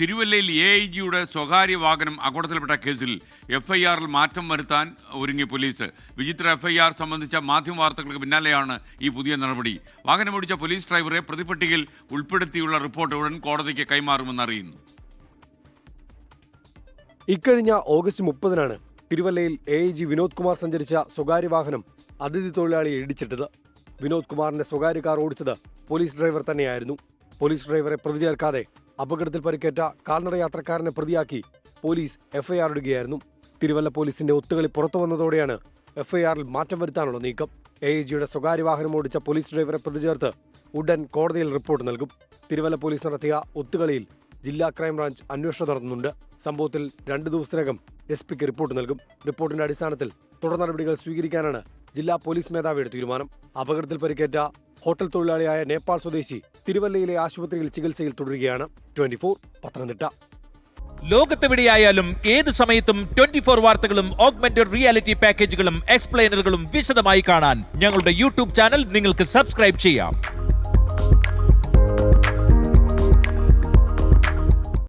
തിരുവല്ലയിൽ AIGയുടെ സ്വകാര്യ വാഹനം അപകടത്തിൽപ്പെട്ട കേസിൽ FIRൽ മാറ്റം വരുത്താൻ ഒരുങ്ങി പോലീസ്. വിചിത്ര FIR സംബന്ധിച്ച മാധ്യമ വാർത്തകൾക്ക് പിന്നാലെയാണ് ഈ പുതിയ നടപടി. വാഹനമോടിച്ച പോലീസ് ഡ്രൈവറെ പ്രതിപട്ടികയിൽ ഉൾപ്പെടുത്തിയുള്ള റിപ്പോർട്ട് ഉടൻ കോടതിക്ക് കൈമാറുമെന്ന് അറിയുന്നു. ഇക്കഴിഞ്ഞ ഓഗസ്റ്റ് 30-നാണ് തിരുവല്ലയിൽ AIG വിനോദ് കുമാർ സഞ്ചരിച്ച സ്വകാര്യ വാഹനം അതിഥി തൊഴിലാളിയെ ഇടിച്ചിട്ടത്. വിനോദ് കുമാറിന്റെ സ്വകാര്യ കാർ ഓടിച്ചത് പോലീസ് ഡ്രൈവർ തന്നെയായിരുന്നു. പോലീസ് ഡ്രൈവറെ പ്രതി ചേർക്കാതെ അപകടത്തിൽ പരിക്കേറ്റ കാൽനട യാത്രക്കാരനെ പ്രതിയാക്കി പോലീസ് FIR ഇടുകയായിരുന്നു. തിരുവല്ല പോലീസിന്റെ ഒത്തുകളി പുറത്തു വന്നതോടെയാണ് FIRൽ മാറ്റം വരുത്താനുള്ള നീക്കം. AIGയുടെ സ്വകാര്യ വാഹനം ഓടിച്ച പോലീസ് ഡ്രൈവറെ പ്രതി ചേർത്ത് ഉടൻ കോടതിയിൽ റിപ്പോർട്ട് നൽകും. തിരുവല്ല പോലീസ് നടത്തിയ ഒത്തുകളിയിൽ ജില്ലാ ക്രൈംബ്രാഞ്ച് അന്വേഷണം നടത്തുന്നുണ്ട്. സംഭവത്തിൽ 2 ദിവസത്തിനകം SP-ക്ക് റിപ്പോർട്ട് നൽകും. റിപ്പോർട്ടിന്റെ അടിസ്ഥാനത്തിൽ തുടർ നടപടികൾ സ്വീകരിക്കാനാണ് ജില്ലാ പോലീസ് മേധാവിയുടെ തീരുമാനം. അപകടത്തിൽ പരിക്കേറ്റ ഹോട്ടൽ തൊഴിലാളിയായ നേപ്പാൾ സ്വദേശി തിരുവല്ലയിലെ ആശുപത്രിയിൽ ചികിത്സയിൽ തുടരുകയാണ്. 24 പത്തനംതിട്ട. ലോകത്തെവിടെയായാലും ഏത് സമയത്തും 24 വാർത്തകളും ഓഗ്മെന്റഡ് റിയാലിറ്റി പാക്കേജുകളും എക്സ്പ്ലെയിനറുകളും വിശദമായി കാണാൻ ഞങ്ങളുടെ YouTube ചാനൽ നിങ്ങൾക്ക് സബ്സ്ക്രൈബ് ചെയ്യാം.